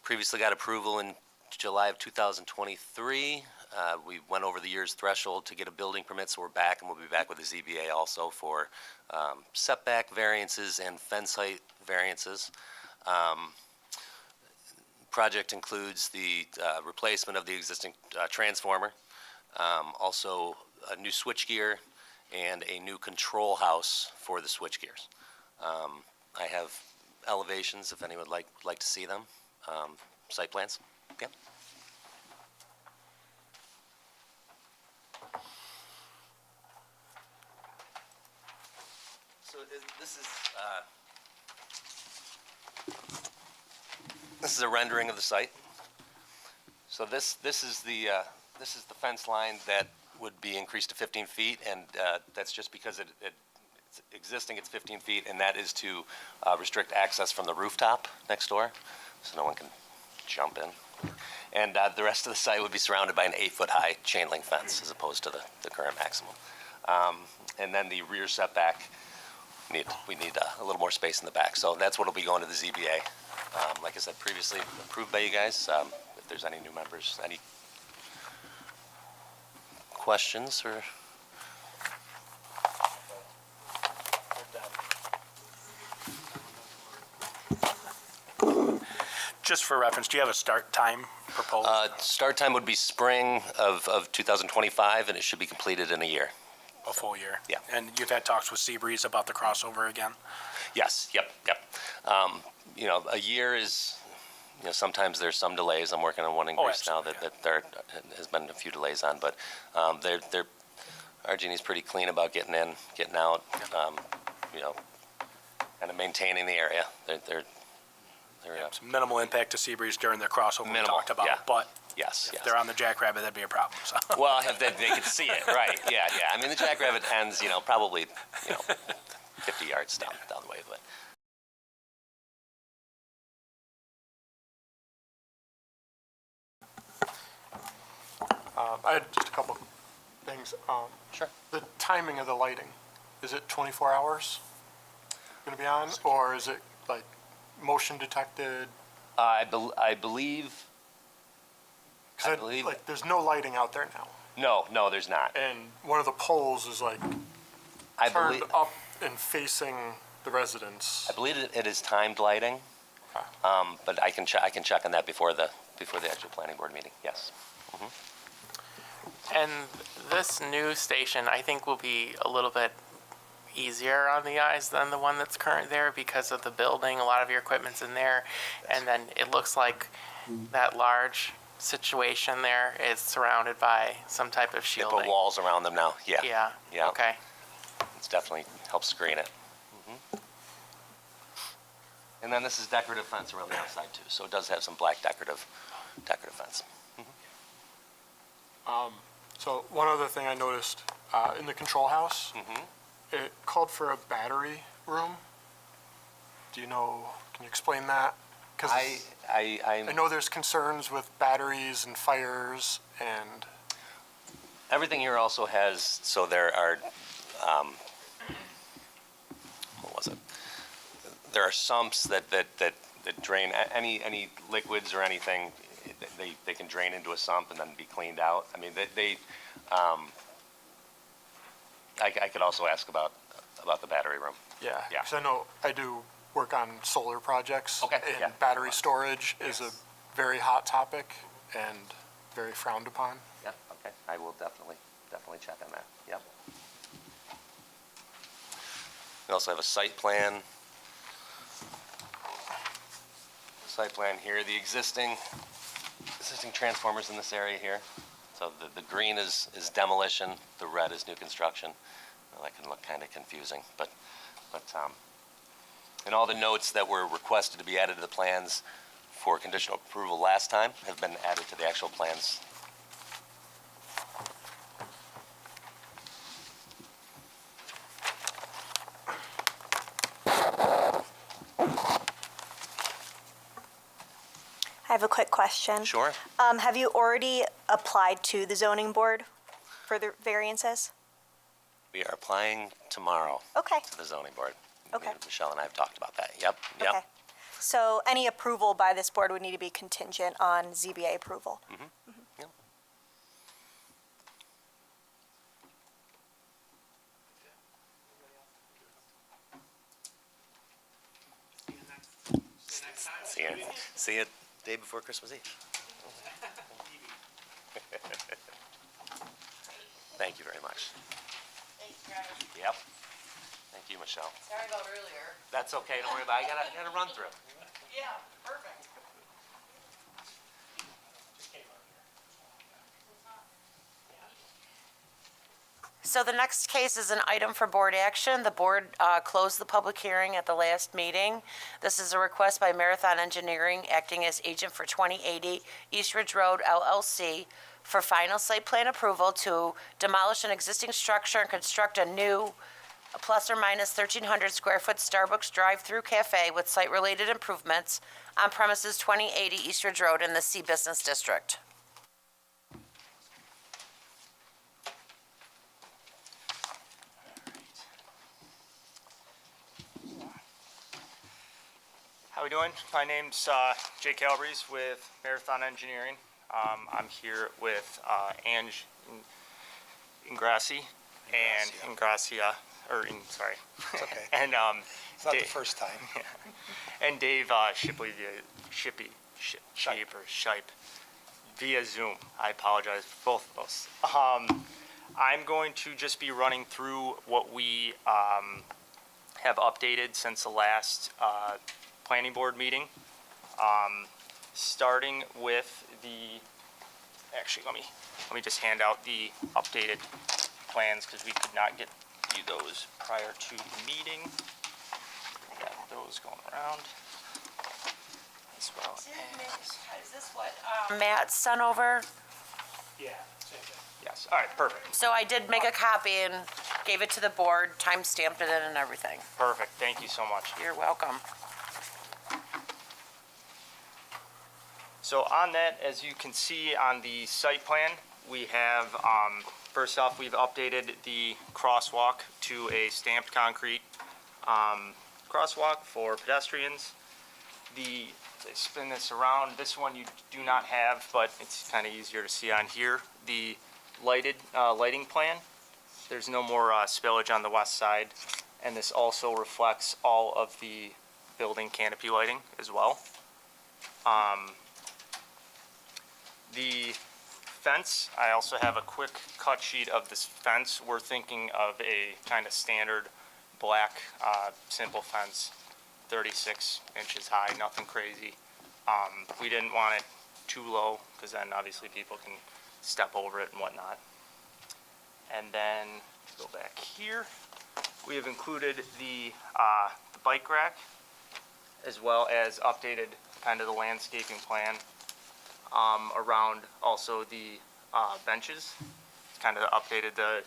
Previously got approval in July of 2023. We went over the year's threshold to get a building permit, so we're back, and we'll be back with the ZBA also for setback variances and fence height variances. Project includes the replacement of the existing transformer, also a new switchgear, and a new control house for the switchgears. I have elevations if anyone would like to see them. Site plans. Yep. So this is a rendering of the site. So this is the fence line that would be increased to 15 feet, and that's just because it's existing. It's 15 feet, and that is to restrict access from the rooftop next door, so no one can jump in. And the rest of the site would be surrounded by an 8-foot-high chain link fence, as opposed to the current maximum. And then the rear setback, we need a little more space in the back. So that's what will be going to the ZBA. Like I said, previously approved by you guys. If there's any new members, any questions or? Just for reference, do you have a start time proposed? Start time would be spring of 2025, and it should be completed in a year. A full year? Yeah. And you've had talks with Seabreeze about the crossover again? Yes, yep. A year is, sometimes there's some delays. I'm working on one in Greece now that there has been a few delays on, but RG&E's pretty clean about getting in, getting out, kind of maintaining the area. They're Some minimal impact to Seabreeze during the crossover we talked about, but yes. if they're on the Jackrabbit, that'd be a problem. So. Well, if they could see it, right? Yeah. I mean, the Jackrabbit ends, probably, 50 yards down the way, but. I had just a couple things. Sure. The timing of the lighting, is it 24 hours going to be on, or is it like motion detected? I believe. Like, there's no lighting out there now. No, there's not. And one of the poles is like turned up and facing the residents. I believe it is timed lighting, but I can check on that before the actual planning board meeting. Yes. Mm-hmm. And this new station, I think, will be a little bit easier on the eyes than the one that's current there because of the building. A lot of your equipment's in there, and then it looks like that large situation there is surrounded by some type of shielding. They put walls around them now. Yeah. Yeah. Okay. It's definitely helps screen it. Mm-hmm. And then this is decorative fence around the outside too, so it does have some black decorative fence. Mm-hmm. So one other thing I noticed in the control house, it called for a battery room. Do you know? Can you explain that? Because I know there's concerns with batteries and fires and. Everything here also has, so there are, what was it? There are sumps that drain any liquids or anything. They can drain into a sump and then be cleaned out. I mean, I could also ask about the battery room. Yeah. Because I know I do work on solar projects. Okay. And battery storage is a very hot topic and very frowned upon. Yeah. Okay. I will definitely check on that. Yep. We also have a site plan. Here. The existing transformers in this area here. So the green is demolition. The red is new construction. Well, that can look kind of confusing, but and all the notes that were requested to be added to the plans for conditional approval last time have been added to the actual plans. I have a quick question. Sure. Have you already applied to the zoning board for the variances? We are applying tomorrow Okay. to the zoning board. Okay. Michelle and I have talked about that. Yep. Okay. So any approval by this board would need to be contingent on ZBA approval. Yep. See you day before Christmas Eve. Thank you very much. Thanks, Travis. Yep. Thank you, Michelle. Sorry about earlier. That's okay, don't worry about it. I gotta run through. Yeah, perfect. So the next case is an item for board action. The board closed the public hearing at the last meeting. This is a request by Marathon Engineering, acting as agent for 2080 East Ridge Road LLC, for final site plan approval to demolish an existing structure and construct a new plus or minus 1,300 square foot Starbucks drive-through cafe with site-related improvements on premises 2080 East Ridge Road in the C Business District. How we doing? My name's Jake Calabrese with Marathon Engineering. I'm here with Ange Ingrassi and Ingracia, sorry. It's okay. And It's not the Dave, first time. and Dave Shipley, Shipe via Zoom. I apologize for both of us. I'm going to just be running through what we have updated since the last planning board meeting. Starting with actually, let me just hand out the updated plans because we could not get you those prior to the meeting. We got those going around as well as. Is this what Matt sent over? Yeah, same thing. Yes, all right, perfect, So I did make a copy and gave it to the board, time-stamped it in and everything. perfect, thank you so much. You're welcome. So on that, as you can see on the site plan, we have, first off, we've updated the crosswalk to a stamped concrete crosswalk for pedestrians. They spin this around, this one you do not have, but it's kind of easier to see on here. The lighting plan, there's no more spillage on the west side, and this also reflects all of the building canopy lighting as well. The fence, I also have a quick cut sheet of this fence. We're thinking of a kind of standard black, simple fence, 36 inches high, nothing crazy. We didn't want it too low because then obviously people can step over it and whatnot. And then go back here, we have included the bike rack as well as updated kind of the landscaping plan around also the benches. Kind of updated the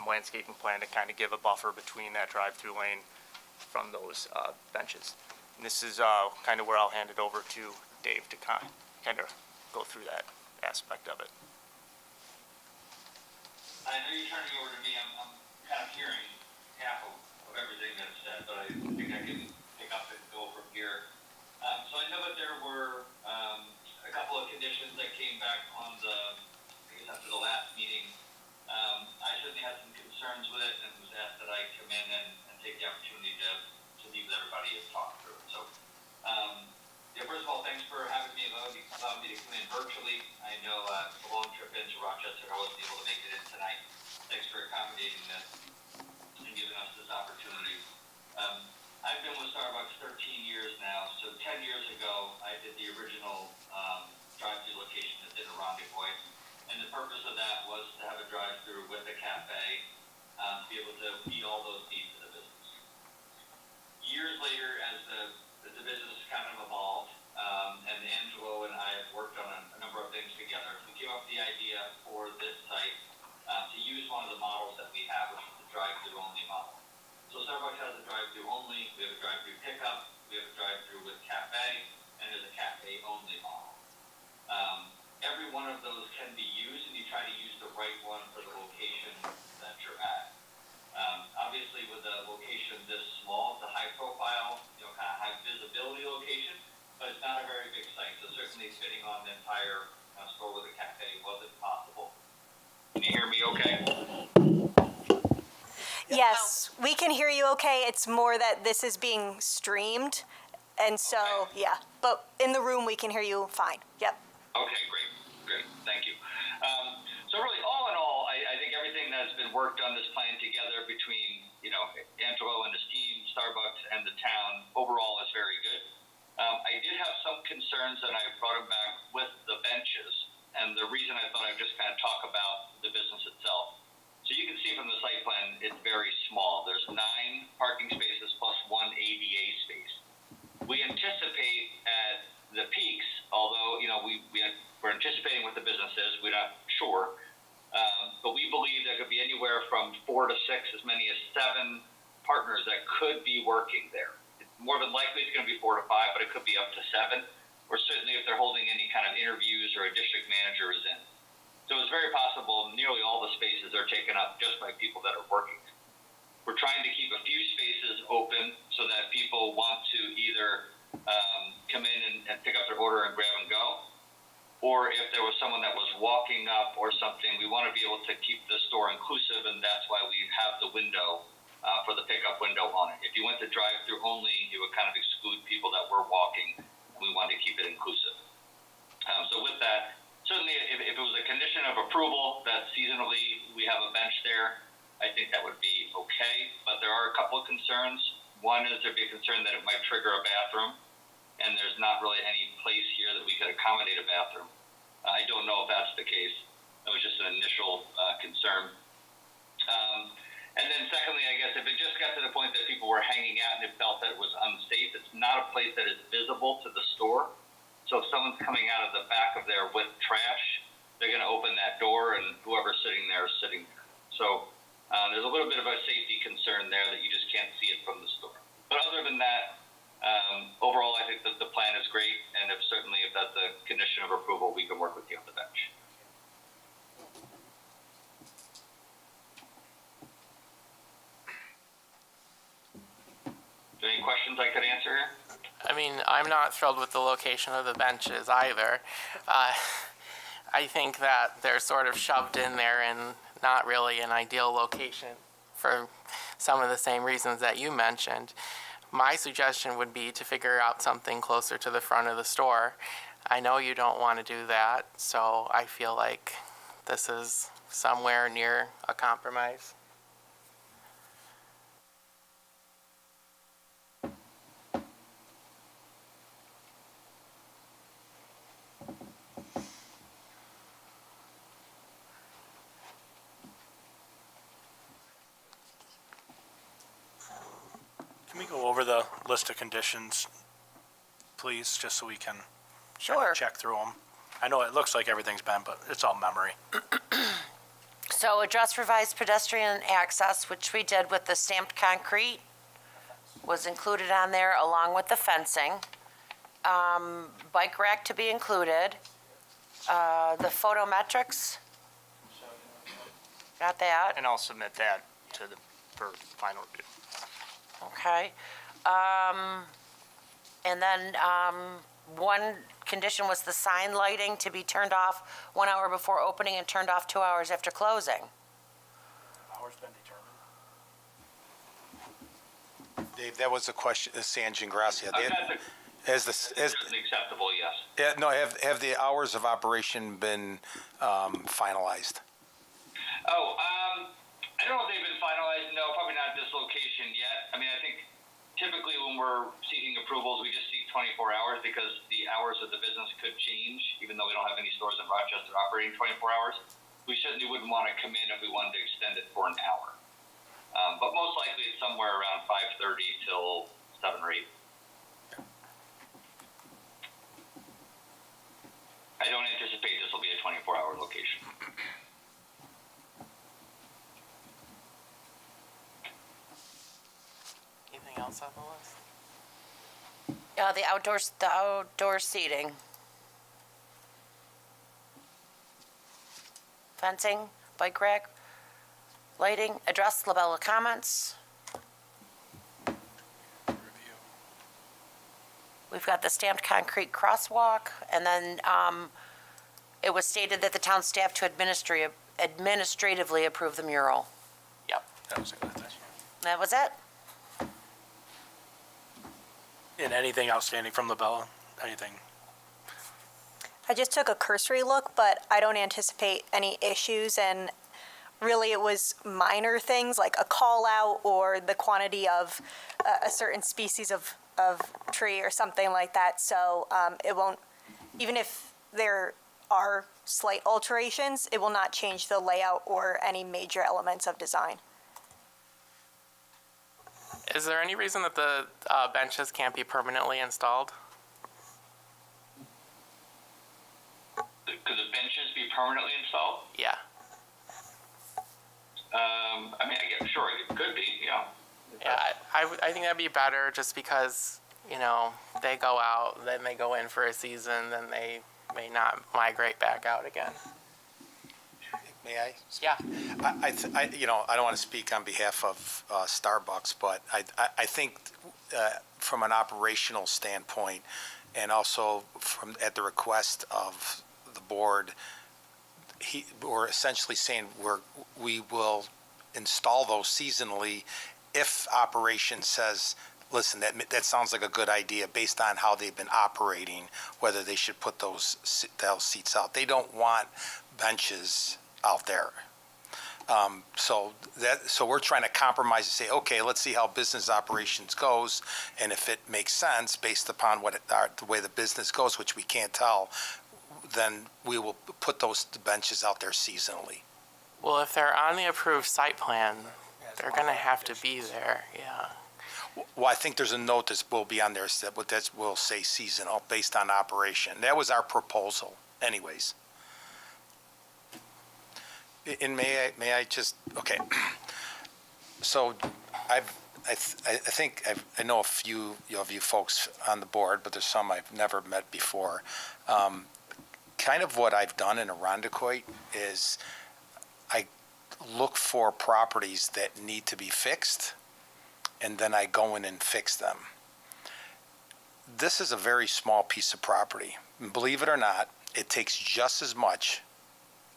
landscaping plan to kind of give a buffer between that drive-through lane from those benches. And this is kind of where I'll hand it over to Dave to kind of go through that aspect of it. I know you're turning over to me. I'm kind of hearing half of everything that's said, but I think I can pick up and go from here. So I know that there were a couple of conditions that came back on after the last meeting. I certainly had some concerns with it and was asked that I come in and take the opportunity to meet with everybody and talk through it. So, first of all, thanks for having me, allowing me to come in virtually. I know it's a long trip into Rochester. I wasn't able to make it in tonight. Thanks for accommodating this and giving us this opportunity. I've been with Starbucks 13 years now. So 10 years ago, I did the original drive-through location that's in Irondequoit. And the purpose of that was to have a drive-through with a cafe, to be able to meet all those needs of the business. Years later, as the business kind of evolved, and Angelo and I have worked on a number of things together, we came up with the idea for this site to use one of the models that we have, which is the drive-through only model. So Starbucks has a drive-through only, we have a drive-through pickup, we have a drive-through with cafe, and there's a cafe only model. Every one of those can be used, and you try to use the right one for the location that you're at. Obviously, with a location this small, it's a high profile, kind of high visibility location. Yes, we can hear you okay. It's more that this is being streamed. And so, yeah, but in the room, we can hear you fine. Yep. Okay, great, thank you. So really, all in all, I think everything that's been worked on this plan together between, Angelo and his team, Starbucks, and the town, overall is very good. I did have some concerns, and I brought them back with the benches, and the reason I thought I'd just kind of talk about the business itself. So you can see from the site plan, it's very small. There's 9 parking spaces plus 1 ADA space. We anticipate at the peaks, although, we're anticipating what the business is, we're not sure, but we believe there could be anywhere from 4 to 6, as many as 7 partners that could be working there. More than likely, it's going to be 4 to 5, but it could be up to 7, or certainly if they're holding any kind of interviews or a district manager is in. So it's very possible nearly all the spaces are taken up just by people that are working. We're trying to keep a few spaces open so that people want to either come in and pick up their order and grab and go, or if there was someone that was walking up or something, we want to be able to keep the store inclusive, and that's why we have the window for the pickup window on it. If you went to drive-through only, it would kind of exclude people that were walking, and we wanted to keep it inclusive. So with that, certainly if it was a condition of approval that seasonally we have a bench there, I think that would be okay, but there are a couple of concerns. One is there'd be a concern that it might trigger a bathroom, and there's not really any place here that we could accommodate a bathroom. I don't know if that's the case. That was just an initial concern. And then secondly, I guess if it just got to the point that people were hanging out and it felt that it was unsafe, it's not a place that is visible to the store. So if someone's coming out of the back of there with trash, they're going to open that door and whoever's sitting there is sitting there. So there's a little bit of a safety concern there that you just can't see it from the store. But other than that, overall, I think that the plan is great, and if that's a condition of approval, we can work with you on the bench. Any questions I could answer here? I mean, I'm not thrilled with the location of the benches either. I think that they're sort of shoved in there and not really an ideal location for some of the same reasons that you mentioned. My suggestion would be to figure out something closer to the front of the store. I know you don't want to do that, so I feel like this is somewhere near a compromise. Can we go over the list of conditions, please, just so we can Sure. check through them? I know it looks like everything's been, but it's all memory. So address revised pedestrian access, which we did with the stamped concrete, was included on there along with the fencing. Bike rack to be included. The photometrics. Got that, And I'll submit that for final review. okay. And then, one condition was the sign lighting to be turned off 1 hour before opening and turned off 2 hours after closing. Hours been determined. Dave, that was a question, San Gingracia. That's certainly acceptable, yes. No, have the hours of operation been finalized? Oh, I don't know if they've been finalized. No, probably not at this location yet. I mean, I think typically when we're seeking approvals, we just seek 24 hours because the hours of the business could change, even though we don't have any stores in Rochester operating 24 hours. We certainly wouldn't want to come in if we wanted to extend it for an hour. But most likely it's somewhere around 5:30 till 7 or 8. I don't anticipate this will be a 24-hour location. Anything else on the list? The outdoor seating. Fencing, bike rack, lighting, address labella comments. We've got the stamped concrete crosswalk, and then it was stated that the town staff to administratively approve the mural. Yep. That was a good thing. That was it? And anything outstanding from LaBella? Anything? I just took a cursory look, but I don't anticipate any issues, and really it was minor things like a call out or the quantity of a certain species of tree or something like that. So it won't, even if there are slight alterations, it will not change the layout or any major elements of design. Is there any reason that the benches can't be permanently installed? Could the benches be permanently installed? Yeah. I mean, I guess, sure, it could be, yeah. Yeah, I think that'd be better just because, you know, they go out, then they go in for a season, then they may not migrate back out again. May I? Yeah. I don't want to speak on behalf of Starbucks, but I think from an operational standpoint, and also at the request of the board, we're essentially saying we will install those seasonally if operation says, listen, that sounds like a good idea based on how they've been operating, whether they should put those seats out. They don't want benches out there. So we're trying to compromise and say, okay, let's see how business operations goes, and if it makes sense based upon the way the business goes, which we can't tell, then we will put those benches out there seasonally. Well, if they're on the approved site plan, they're gonna have to be there, yeah. Well, I think there's a note that will be on there that will say seasonal based on operation. That was our proposal anyways. And may I just, okay. So I know a few of you folks on the board, but there's some I've never met before. Kind of what I've done in Irondequoit is I look for properties that need to be fixed, and then I go in and fix them. This is a very small piece of property. Believe it or not, it takes just as much,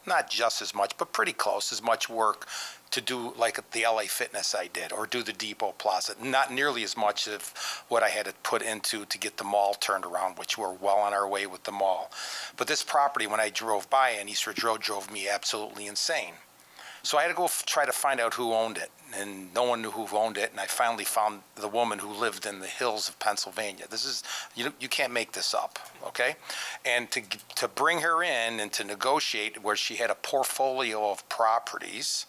not just as much, but pretty close, as much work to do like the LA Fitness I did, or do the Depot Plaza. Not nearly as much of what I had to put into to get the mall turned around, which we're well on our way with the mall. But this property, when I drove by in Eastridge Road, drove me absolutely insane. So I had to go try to find out who owned it, and no one knew who owned it, and I finally found the woman who lived in the hills of Pennsylvania. This is, you can't make this up, okay? And to bring her in and to negotiate where she had a portfolio of properties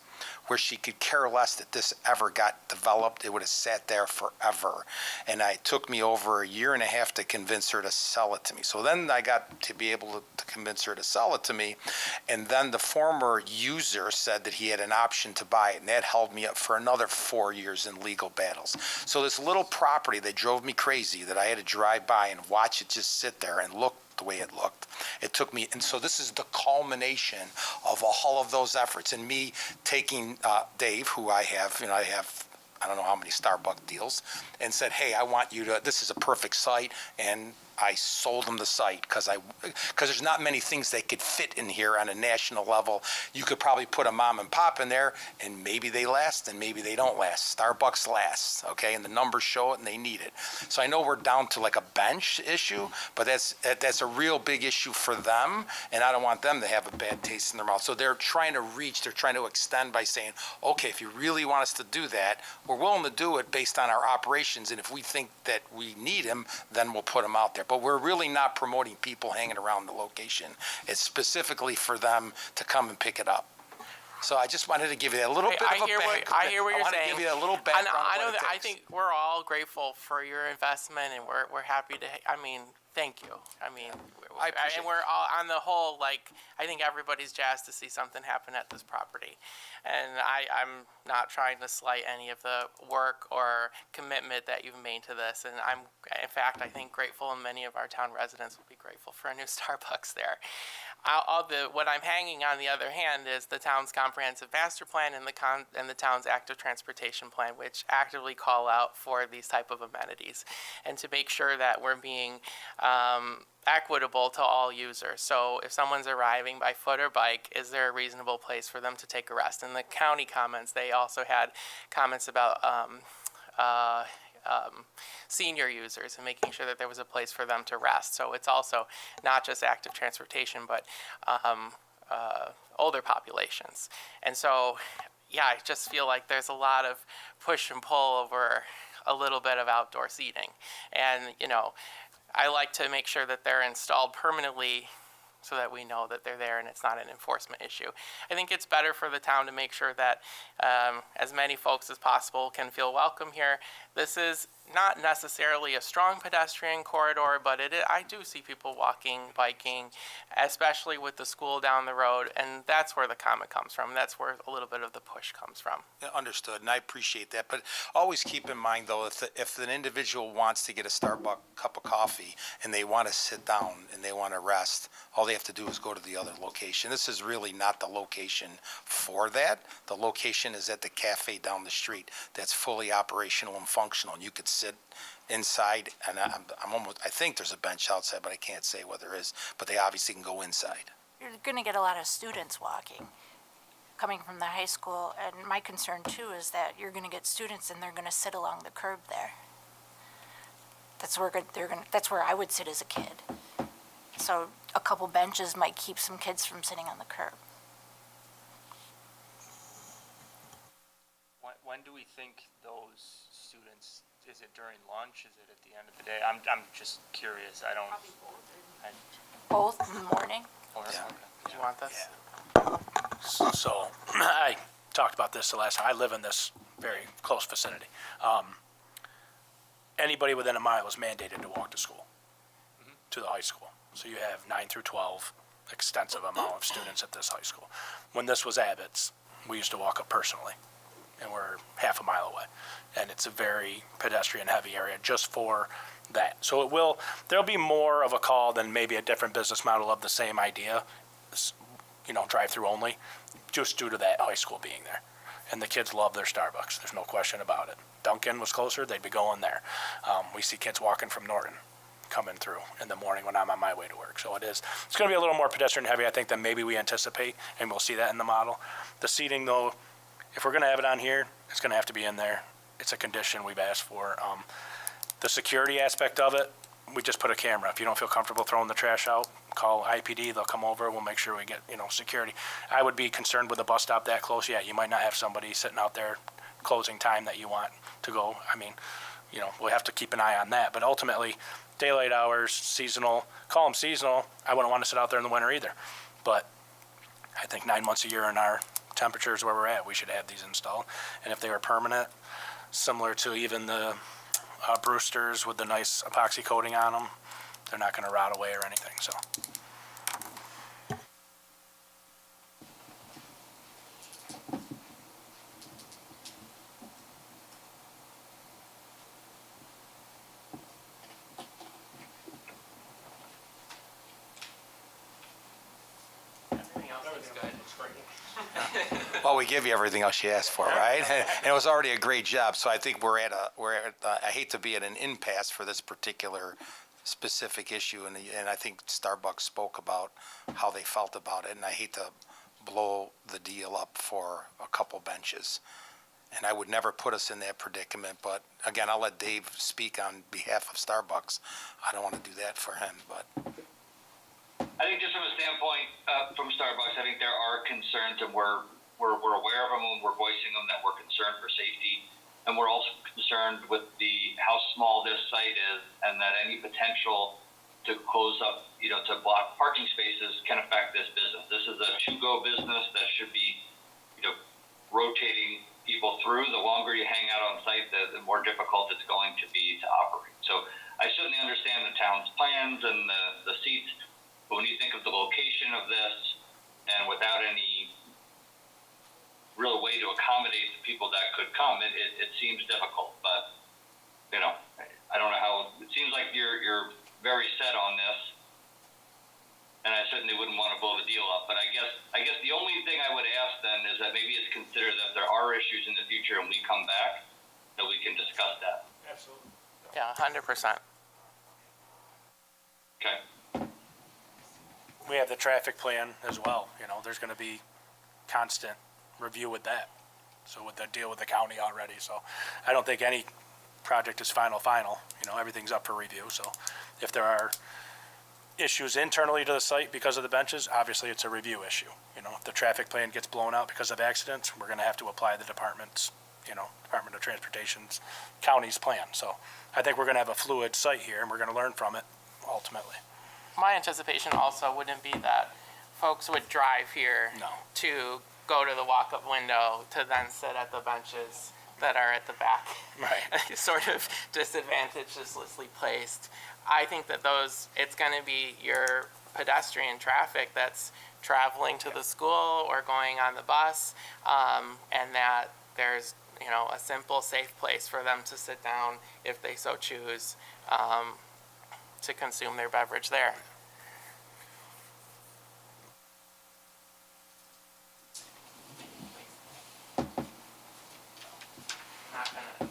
where she could care less that this ever got developed, it would have sat there forever. And it took me over a year and a half to convince her to sell it to me. So then I got to be able to convince her to sell it to me. And then the former user said that he had an option to buy it, and that held me up for another 4 years in legal battles. So this little property that drove me crazy, that I had to drive by and watch it just sit there and look the way it looked. It took me, and so this is the culmination of all of those efforts, and me taking Dave, who I have I don't know how many Starbucks deals, and said, hey, I want you to, this is a perfect site, and I sold them the site because there's not many things that could fit in here on a national level. You could probably put a mom and pop in there, and maybe they last, and maybe they don't last. Starbucks lasts, okay, and the numbers show it, and they need it. So I know we're down to like a bench issue, but that's a real big issue for them, and I don't want them to have a bad taste in their mouth. So they're trying to extend by saying, okay, if you really want us to do that, we're willing to do it based on our operations, and if we think that we need them, then we'll put them out there. But we're really not promoting people hanging around the location. It's specifically for them to come and pick it up. So I just wanted to give you a little bit of a background. I hear what you're saying. I want to give you a little background. I think we're all grateful for your investment, and we're happy to. I mean, thank you. I mean, I appreciate and we're all on the whole, like, I think everybody's jazzed to see something happen at this property. And I'm not trying to slight any of the work or commitment that you've made to this. And I'm, in fact, I think grateful, and many of our town residents will be grateful for a new Starbucks there. What I'm hanging on the other hand is the town's comprehensive master plan and the town's active transportation plan, which actively call out for these type of amenities, and to make sure that we're being equitable to all users. So if someone's arriving by foot or bike, is there a reasonable place for them to take a rest? In the county comments, they also had comments about senior users and making sure that there was a place for them to rest. So it's also not just active transportation, but older populations. And so, yeah, I just feel like there's a lot of push and pull over a little bit of outdoor seating. And, you know, I like to make sure that they're installed permanently so that we know that they're there and it's not an enforcement issue. I think it's better for the town to make sure that as many folks as possible can feel welcome here. This is not necessarily a strong pedestrian corridor, but I do see people walking, biking, especially with the school down the road, and that's where the comment comes from. That's where a little bit of the push comes from. Yeah, understood, and I appreciate that. But always keep in mind, though, if an individual wants to get a Starbucks cup of coffee and they want to sit down and they want to rest, all they have to do is go to the other location. This is really not the location for that. The location is at the cafe down the street that's fully operational and functional, and you could sit inside, and I think there's a bench outside, but I can't say whether there is, but they obviously can go inside. You're going to get a lot of students walking, coming from the high school, and my concern too is that you're going to get students and they're going to sit along the curb there. That's where I would sit as a kid. So a couple benches might keep some kids from sitting on the curb. When do we think those students, is it during lunch? Is it at the end of the day? I'm just curious. I don't. Both in the morning. Yeah. Do you want this? So I talked about this the last time. I live in this very close vicinity. Anybody within a mile is mandated to walk to school, to the high school. So you have 9 through 12, extensive amount of students at this high school. When this was Abbott's, we used to walk up personally, and we're half a mile away. And it's a very pedestrian-heavy area just for that. So there'll be more of a call than maybe a different business model of the same idea, drive-through only, just due to that high school being there. And the kids love their Starbucks. There's no question about it. Dunkin' was closer, they'd be going there. We see kids walking from Norton coming through in the morning when I'm on my way to work. So it's going to be a little more pedestrian-heavy, I think, than maybe we anticipate, and we'll see that in the model. The seating, though, if we're going to have it on here, it's going to have to be in there. It's a condition we've asked for. The security aspect of it, we just put a camera. If you don't feel comfortable throwing the trash out, call IPD. They'll come over. We'll make sure we get, security. I would be concerned with a bus stop that close. Yeah, you might not have somebody sitting out there closing time that you want to go. I mean, we'll have to keep an eye on that. But ultimately, daylight hours, seasonal, call them seasonal. I wouldn't want to sit out there in the winter either. But I think 9 months a year in our temperatures where we're at, we should have these installed. And if they were permanent, similar to even the Brewsters with the nice epoxy coating on them, they're not going to rot away or anything. So. Everything else is good. Well, we give you everything else you asked for, right? And it was already a great job. So I think I hate to be at an impasse for this particular specific issue. And I think Starbucks spoke about how they felt about it. And I hate to blow the deal up for a couple benches. And I would never put us in that predicament. But again, I'll let Dave speak on behalf of Starbucks. I don't want to do that for him, but. I think just from a standpoint from Starbucks, I think there are concerns, and we're aware of them and we're voicing them, that we're concerned for safety, and we're also concerned with how small this site is, and that any potential to close up, to block parking spaces can affect this business. This is a to-go business that should be, rotating people through. The longer you hang out on site, the more difficult it's going to be to operate. So I certainly understand the town's plans and the seats. But when you think of the location of this, and without any real way to accommodate the people that could come, it seems difficult. But I don't know how. It seems like you're very set on this, and I certainly wouldn't want to blow the deal up. But I guess the only thing I would ask then is that maybe it's considered that if there are issues in the future and we come back, that we can discuss that. Absolutely. Yeah, 100%. Okay. we have the traffic plan as well, you know, there's gonna be constant review with that. So with the deal with the county already, so I don't think any project is final, you know, everything's up for review, so if there are issues internally to the site because of the benches, obviously it's a review issue. You know, if the traffic plan gets blown out because of accidents, we're gonna have to apply the department's, you know, Department of Transportation's, county's plan, so I think we're gonna have a fluid site here, and we're gonna learn from it ultimately. My anticipation also wouldn't be that folks would drive here No. to go to the walk-up window to then sit at the benches that are at the back. Right. Sort of disadvantageously placed. I think that it's gonna be your pedestrian traffic that's traveling to the school or going on the bus, and that there's, you know, a simple, safe place for them to sit down if they so choose, to consume their beverage there. Not gonna.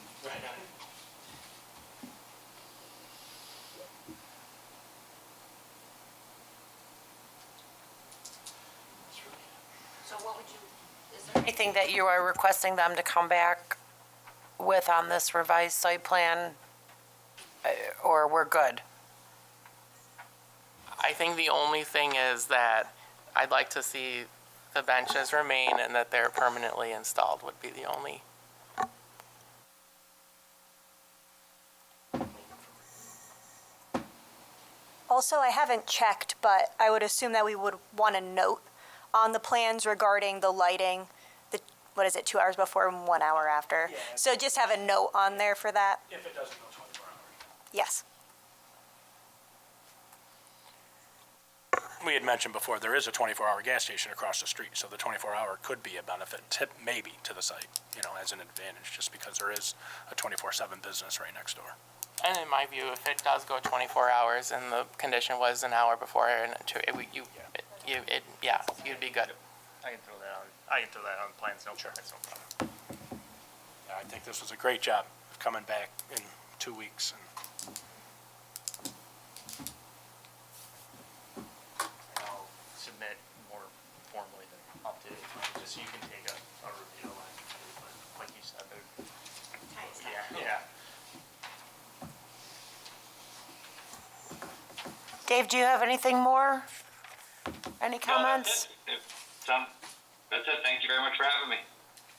So what would you, is there anything that you are requesting them to come back with on this revised site plan? Or we're good? I think the only thing is that I'd like to see the benches remain and that they're permanently installed would be the only. Also, I haven't checked, but I would assume that we would want a note on the plans regarding the lighting, what is it, 2 hours before and 1 hour after? Yeah. So just have a note on there for that? If it doesn't go 24 hours. Yes. We had mentioned before, there is a 24-hour gas station across the street, so the 24-hour could be a benefit, maybe to the site, you know, as an advantage, just because there is a 24/7 business right next door. And in my view, if it does go 24 hours and the condition was an hour before, and you'd be good. I can throw that on. I can throw that on the plans. No, sure, that's no problem. Yeah, I think this was a great job of coming back in 2 weeks. And I'll submit more formally than updated, just so you can take a review of it. But like you said, yeah. Dave, do you have anything more? Any comments? That's it. Thank you very much for having me.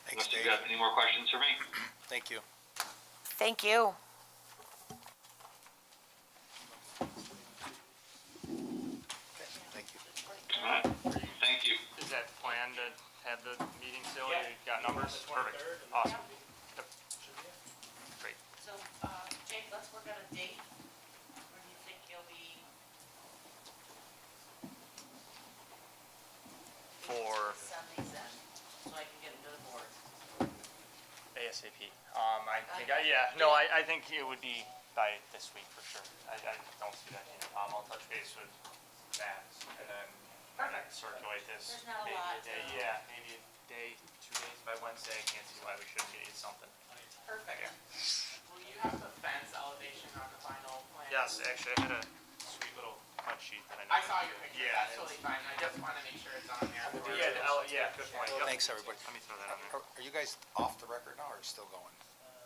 Thanks, Unless you Dave. got any more questions for me. Thank you. Thank you. Thank you. All right. Thank you. Is that plan to have the meeting still? You got numbers? Perfect. Awesome. Yep. Great. So, Jake, let's work on a date. When do you think you'll be? For Send these in, so I can get them to the board. ASAP. I think, I think it would be by this week for sure. I don't see that being a problem. I'll touch base with Matt and then circulate this. There's not a maybe lot day, to- yeah, maybe a day, 2 days by Wednesday. I can't see why we shouldn't get you something. Perfect. Will you have the fence elevation on the final plan? Yes, actually, I had a sweet little cut sheet that I. I saw your picture. Yeah, That's totally fine. I just want to make sure it's on there. Yeah, good point. Yep. Thanks, everybody. Let me throw that on there. Are you guys off the record now or still going?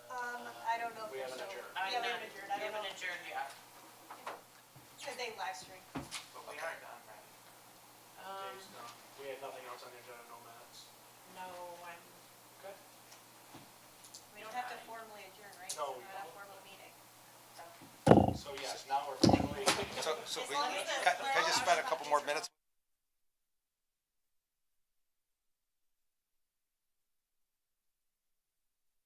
I don't know if We haven't adjourned. I Yeah, we haven't haven't adjourned. I don't know. adjourned yet. Because they live stream. But we are done, right? We had nothing else on the agenda, no minutes. No, I'm. Good. We don't have to formally adjourn, right? No, We're we not a don't. formal meeting. So yes, now we're finally. So, can I just spend a couple more minutes?